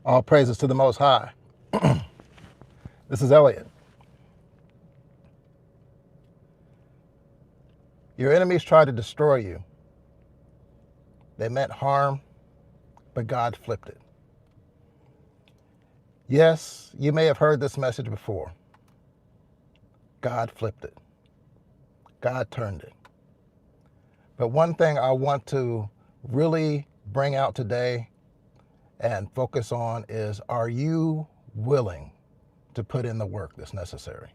All praises to the Most High. This is Elliot. Your enemies tried to destroy you. They meant harm, but God flipped it. Yes, you may have heard this message before. God flipped it. God turned it. But one thing I want to really bring out today and focus on is, are you willing to put in the work that's necessary?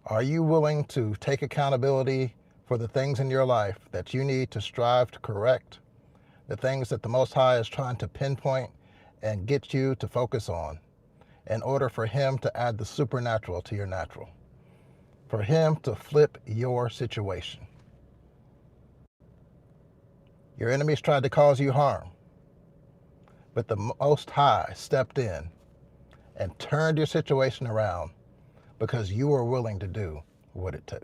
Are you willing to take accountability for the things in your life that you need to strive to correct, the things that the Most High is trying to pinpoint and get you to focus on in order for Him to add the supernatural to your natural, for Him to flip your situation? Your enemies tried to cause you harm, but the Most High stepped in and turned your situation around because you were willing to do what it took.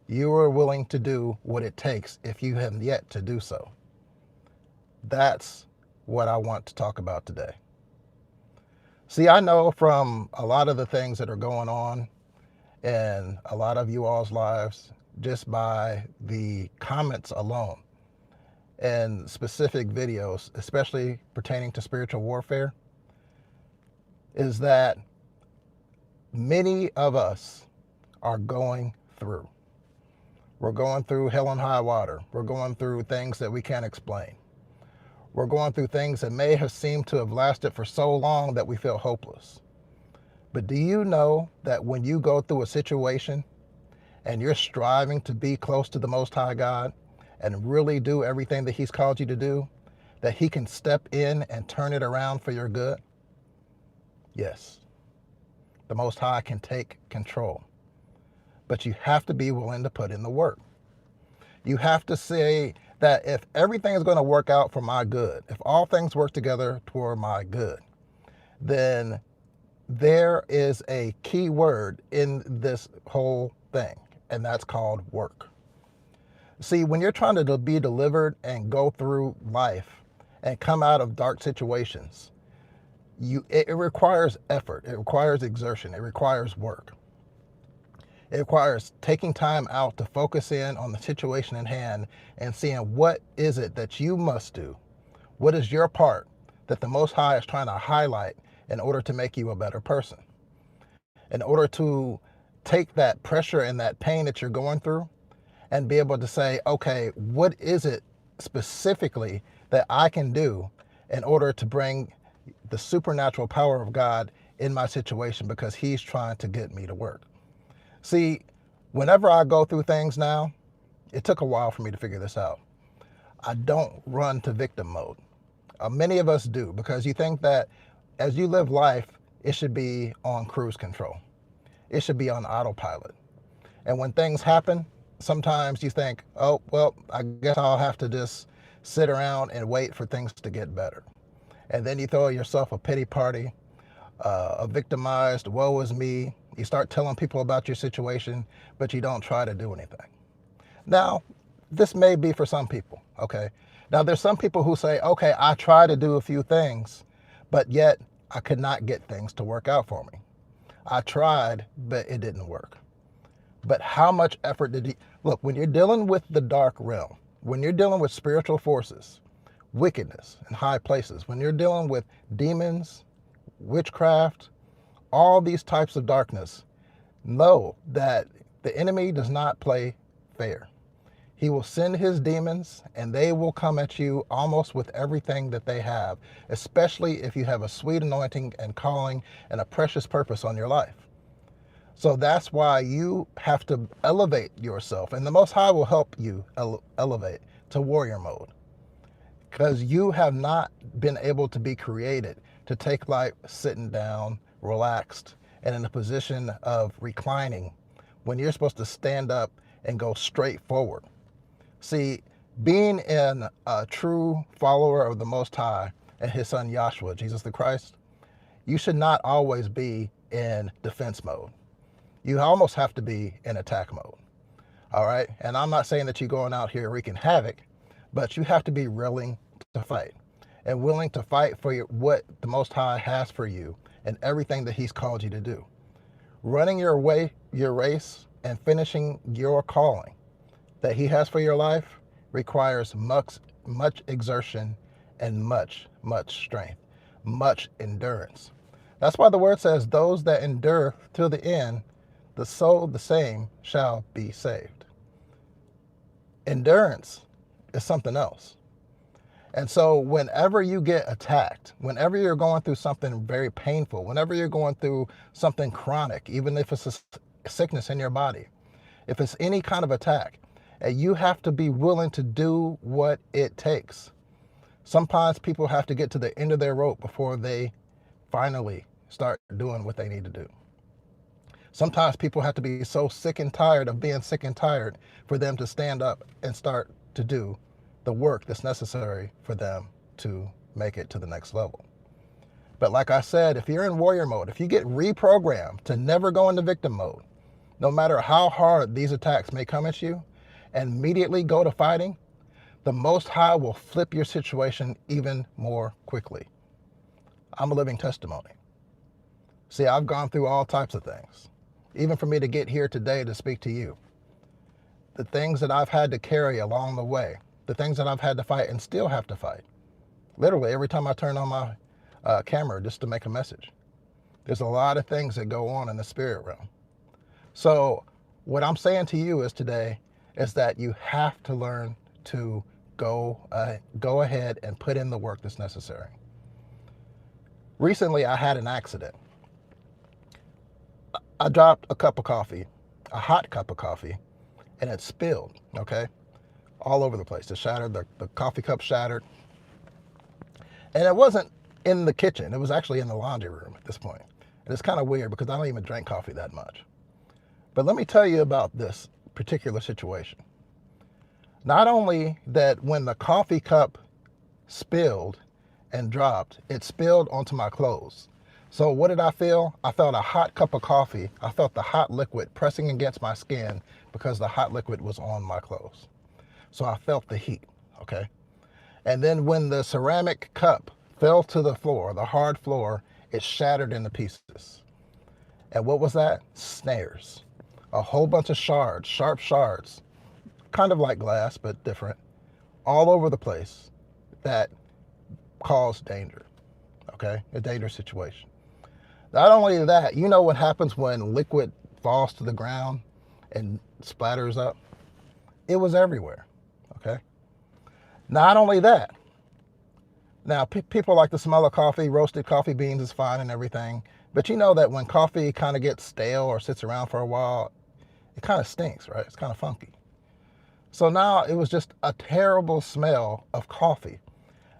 You are willing to do what it takes if you have yet to do so. That's what I want to talk about today. See, I know from a lot of the things that are going on in a lot of you all's lives, just by the comments alone and specific videos, especially pertaining to spiritual warfare, is that many of us are going through. We're going through hell and high water. We're going through things that we can't explain. We're going through things that may have seemed to have lasted for so long that we feel hopeless. But do you know that when you go through a situation and you're striving to be close to the Most High God and really do everything that He's called you to do, that He can step in and turn it around for your good? Yes, the Most High can take control. But you have to be willing to put in the work. You have to say that if everything is going to work out for my good, if all things work together toward my good, then there is a key word in this whole thing, and that's called work. See, when you're trying to be delivered and go through life and come out of dark situations, it requires effort, it requires exertion, it requires work. It requires taking time out to focus in on the situation in hand and seeing what is it that you must do. What is your part that the Most High is trying to highlight in order to make you a better person? In order to take that pressure and that pain that you're going through and be able to say, okay, what is it specifically that I can do in order to bring the supernatural power of God in my situation, because He's trying to get me to work. See, whenever I go through things now, it took a while for me to figure this out. I don't run to victim mode. Many of us do, because you think that as you live life, it should be on cruise control. It should be on autopilot. And when things happen, sometimes you think, oh, well, I guess I'll have to just sit around and wait for things to get better. And then you throw yourself a pity party, a victimized, woe is me. You start telling people about your situation, but you don't try to do anything. Now, this may be for some people, okay? Now, there's some people who say, okay, I tried to do a few things, but yet I could not get things to work out for me. I tried, but it didn't work. But how much effort did you... Look, when you're dealing with the dark realm, when you're dealing with spiritual forces, wickedness in high places, when you're dealing with demons, witchcraft, all these types of darkness, know that the enemy does not play fair. He will send his demons and they will come at you almost with everything that they have, especially if you have a sweet anointing and calling and a precious purpose on your life. So that's why you have to elevate yourself, and the Most High will help you elevate to warrior mode, because you have not been able to be created to take life sitting down, relaxed, and in a position of reclining when you're supposed to stand up and go straight forward. See, being a true follower of the Most High and His Son Yahshua, Jesus the Christ, you should not always be in defense mode. You almost have to be in attack mode. All right? And I'm not saying that you're going out here wreaking havoc, but you have to be willing to fight. and willing to fight for what the Most High has for you and everything that He's called you to do. Running your race, and finishing your calling that He has for your life requires much exertion and much strength, much endurance. That's why the word says, those that endure till the end, the same shall be saved. Endurance is something else. And so whenever you get attacked, whenever you're going through something very painful, whenever you're going through something chronic, even if it's a sickness in your body, if it's any kind of attack, you have to be willing to do what it takes. Sometimes people have to get to the end of their rope before they finally start doing what they need to do. Sometimes people have to be so sick and tired of being sick and tired for them to stand up and start to do the work that's necessary for them to make it to the next level. But like I said, if you're in warrior mode, if you get reprogrammed to never go into victim mode, no matter how hard these attacks may come at you, and immediately go to fighting, the Most High will flip your situation even more quickly. I'm a living testimony. See, I've gone through all types of things. Even for me to get here today to speak to you, the things that I've had to carry along the way, the things that I've had to fight and still have to fight. Literally, every time I turn on my camera just to make a message, there's a lot of things that go on in the spirit realm. So what I'm saying to you is today is that you have to learn to go ahead and put in the work that's necessary. Recently, I had an accident. I dropped a cup of coffee, a hot cup of coffee, and it spilled, okay? All over the place. It shattered, the coffee cup shattered. And it wasn't in the kitchen. It was actually in the laundry room at this point. And it's kind of weird because I don't even drink coffee that much. But let me tell you about this particular situation. Not only that when the coffee cup spilled and dropped, it spilled onto my clothes. So what did I feel? I felt a hot cup of coffee. I felt the hot liquid pressing against my skin because the hot liquid was on my clothes. So I felt the heat, okay? And then when the ceramic cup fell to the floor, the hard floor, it shattered into pieces. And what was that? Snares. A whole bunch of shards, sharp shards, kind of like glass, but different, all over the place that caused danger, okay? A dangerous situation. Not only that, you know what happens when liquid falls to the ground and splatters up? It was everywhere, okay? Not only that, now people like the smell of coffee, roasted coffee beans is fine and everything, but you know that when coffee kind of gets stale or sits around for a while, it kind of stinks, right? It's kind of funky. So now it was just a terrible smell of coffee.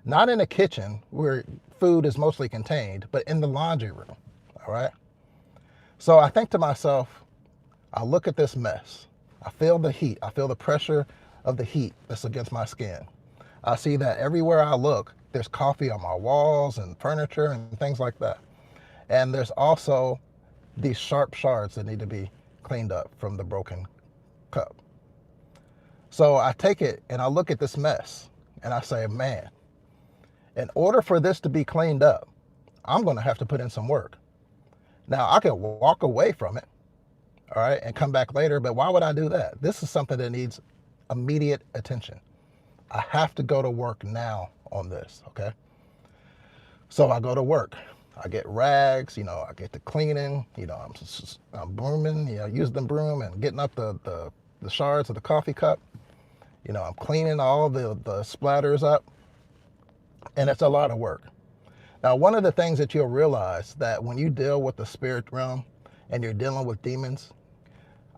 Not in the kitchen where food is mostly contained, but in the laundry room, all right? So I think to myself, I look at this mess. I feel the heat. I feel the pressure of the heat that's against my skin. I see that everywhere I look, there's coffee on my walls and furniture and things like that. And there's also these sharp shards that need to be cleaned up from the broken cup. So I take it and I look at this mess and I say, man, in order for this to be cleaned up, I'm going to have to put in some work. Now, I can walk away from it, all right, and come back later, but why would I do that? This is something that needs immediate attention. I have to go to work now on this, okay? So I go to work. I get rags, I get to cleaning, I'm brooming, using the broom and getting up the shards of the coffee cup. I'm cleaning all the splatters up, and it's a lot of work. Now, one of the things that you'll realize that when you deal with the spirit realm and you're dealing with demons,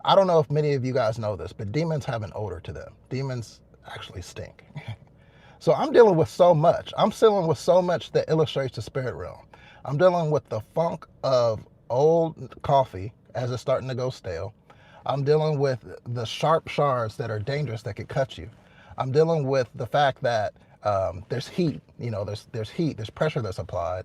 I don't know if many of you guys know this, but demons have an odor to them. Demons actually stink. So I'm dealing with so much. I'm dealing with so much that illustrates the spirit realm. I'm dealing with the funk of old coffee as it's starting to go stale. I'm dealing with the sharp shards that are dangerous that could cut you. I'm dealing with the fact that there's heat, there's heat, there's pressure that's applied.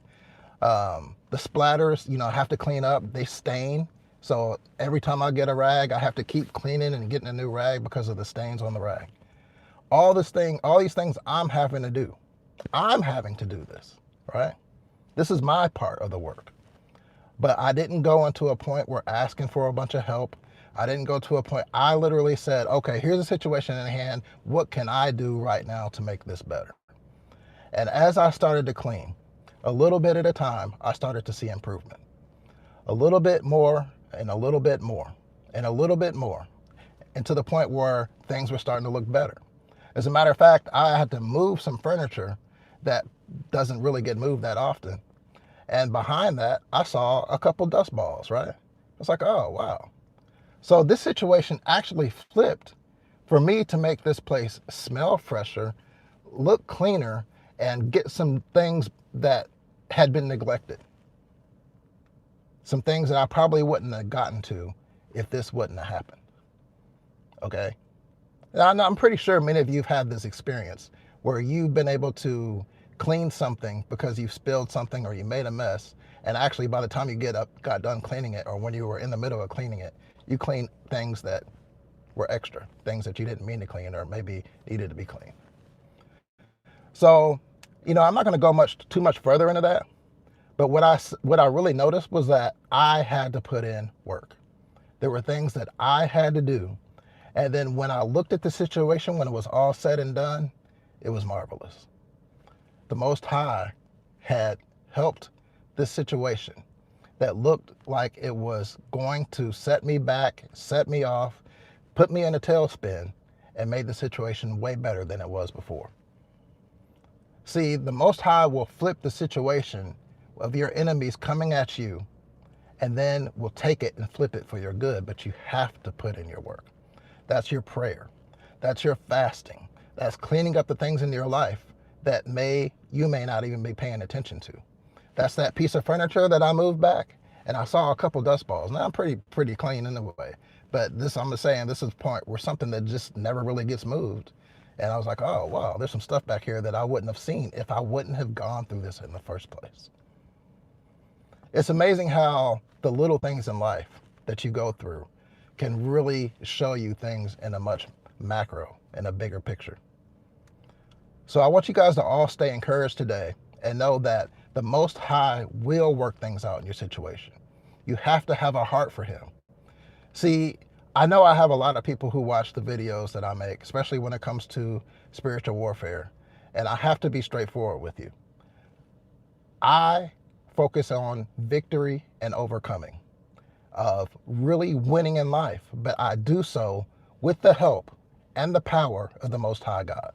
The splatters, I have to clean up, they stain. So every time I get a rag, I have to keep cleaning and getting a new rag because of the stains on the rag. All these things I'm having to do. I'm having to do this, right? This is my part of the work. But I didn't go into a point where asking for a bunch of help. I didn't go to a point. I literally said, okay, here's the situation in hand. What can I do right now to make this better? And as I started to clean, a little bit at a time, I started to see improvement. A little bit more and a little bit more and a little bit more, and to the point where things were starting to look better. As a matter of fact, I had to move some furniture that doesn't really get moved that often. And behind that, I saw a couple dust balls, right? It's like, oh, wow. So this situation actually flipped for me to make this place smell fresher, look cleaner, and get some things that had been neglected. Some things that I probably wouldn't have gotten to if this wouldn't have happened. Okay? And I'm pretty sure many of you have had this experience where you've been able to clean something because you spilled something or you made a mess, and actually by the time you got done cleaning it, or when you were in the middle of cleaning it, you cleaned things that were extra, things that you didn't mean to clean or maybe needed to be cleaned. So, I'm not going to go too much further into that, but what I really noticed was that I had to put in work. There were things that I had to do, and then when I looked at the situation, when it was all said and done, it was marvelous. The Most High had helped this situation that looked like it was going to set me back, set me off, put me in a tailspin, and made the situation way better than it was before. See, the Most High will flip the situation of your enemies coming at you, and then will take it and flip it for your good, but you have to put in your work. That's your prayer. That's your fasting. That's cleaning up the things in your life that you may not even be paying attention to. That's that piece of furniture that I moved back, and I saw a couple dust balls. Now I'm pretty clean in the way, but I'm just saying, this is a point where something that just never really gets moved, and I was like, oh wow, there's some stuff back here that I wouldn't have seen if I wouldn't have gone through this in the first place. It's amazing how the little things in life that you go through can really show you things in a much macro, in a bigger picture. So I want you guys to all stay encouraged today and know that the Most High will work things out in your situation. You have to have a heart for Him. See, I know I have a lot of people who watch the videos that I make, especially when it comes to spiritual warfare, and I have to be straightforward with you. I focus on victory and overcoming, of really winning in life, but I do so with the help and the power of the Most High God.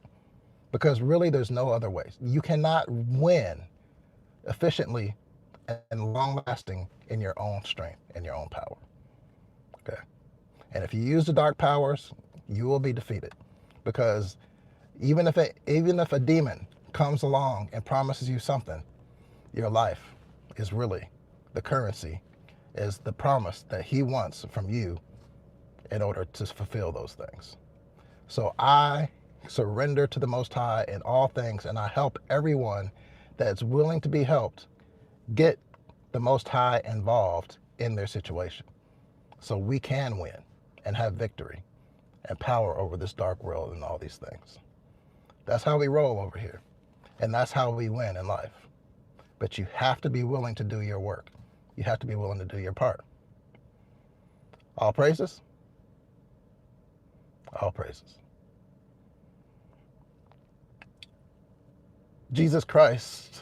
Because really, there's no other way. You cannot win efficiently and long-lasting in your own strength and your own power. Okay? And if you use the dark powers, you will be defeated. Because even if a demon comes along and promises you something, your life is really the currency, is the promise that he wants from you in order to fulfill those things. So I surrender to the Most High in all things, and I help everyone that's willing to be helped get the Most High involved in their situation, so we can win and have victory and power over this dark world and all these things. That's how we roll over here, and that's how we win in life. But you have to be willing to do your work. You have to be willing to do your part. All praises. All praises. Jesus Christ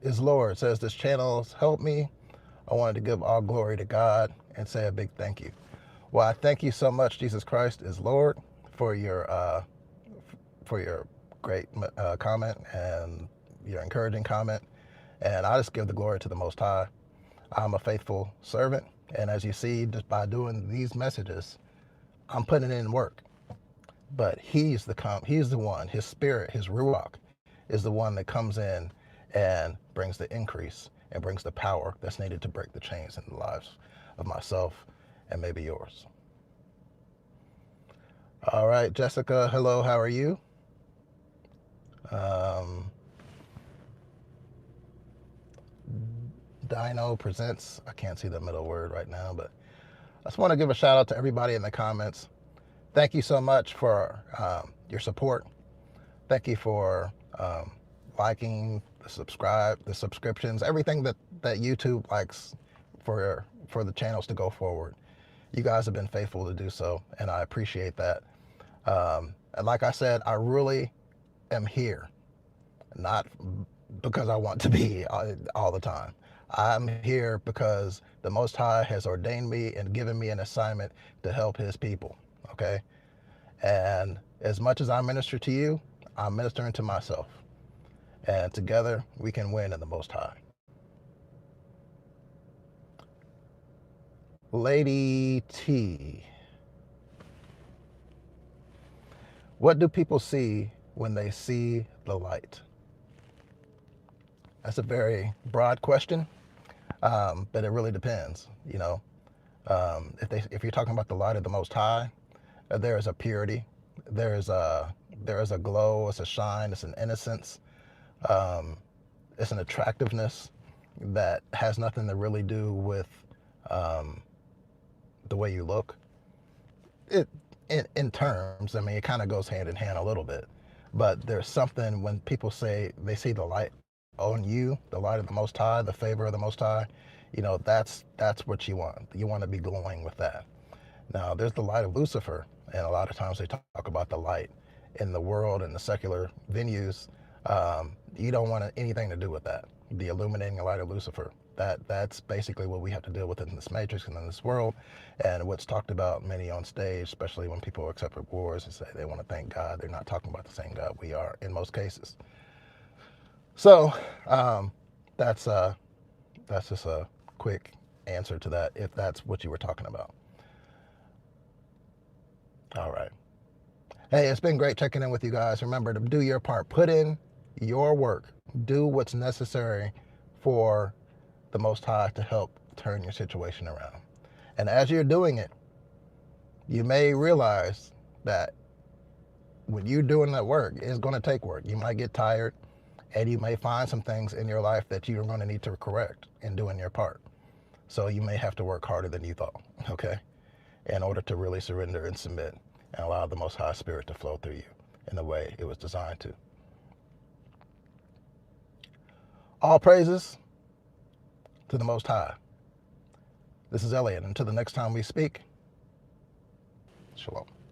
is Lord, says this channel's helped me. I wanted to give all glory to God and say a big thank you. Well, I thank you so much, Jesus Christ is Lord, for your great comment and your encouraging comment. And I just give the glory to the Most High. I'm a faithful servant, and as you see, just by doing these messages, I'm putting in work. But He's the one, His Spirit, His Ruach, is the one that comes in and brings the increase and brings the power that's needed to break the chains in the lives of myself and maybe yours. All right, Jessica, hello, how are you? Dino Presents, I can't see the middle word right now, but I just want to give a shout out to everybody in the comments. Thank you so much for your support. Thank you for liking, the subscriptions, everything that YouTube likes for the channels to go forward. You guys have been faithful to do so, and I appreciate that. And like I said, I really am here, not because I want to be all the time. I'm here because the Most High has ordained me and given me an assignment to help his people, okay? And as much as I minister to you, I'm ministering to myself. And together we can win in the Most High. Lady T. What do people see when they see the light? That's a very broad question, but it really depends. You know, if you're talking about the light of the Most High, there is a purity, there is a glow, it's a shine, it's an innocence, it's an attractiveness that has nothing to really do with the way you look. In terms, I mean, it kind of goes hand in hand a little bit, but there's something when people say they see the light on you, the light of the Most High, the favor of the Most High, you know, that's what you want. You want to be glowing with that. Now, there's the light of Lucifer, and a lot of times they talk about the light in the world and the secular venues. You don't want anything to do with that. The illuminating light of Lucifer. That's basically what we have to deal with in this matrix and in this world, and what's talked about many on stage, especially when people accept rewards and say they want to thank God. They're not talking about the same God we are in most cases. So that's just a quick answer to that, if that's what you were talking about. All right. Hey, it's been great checking in with you guys. Remember to do your part. Put in your work. Do what's necessary for the Most High to help turn your situation around. And as you're doing it, you may realize that when you're doing that work, it's going to take work. You might get tired, and you may find some things in your life that you're going to need to correct in doing your part. So you may have to work harder than you thought, okay, in order to really surrender and submit and allow the Most High Spirit to flow through you in the way it was designed to. All praises to the Most High. This is Elliot. Until the next time we speak, shalom.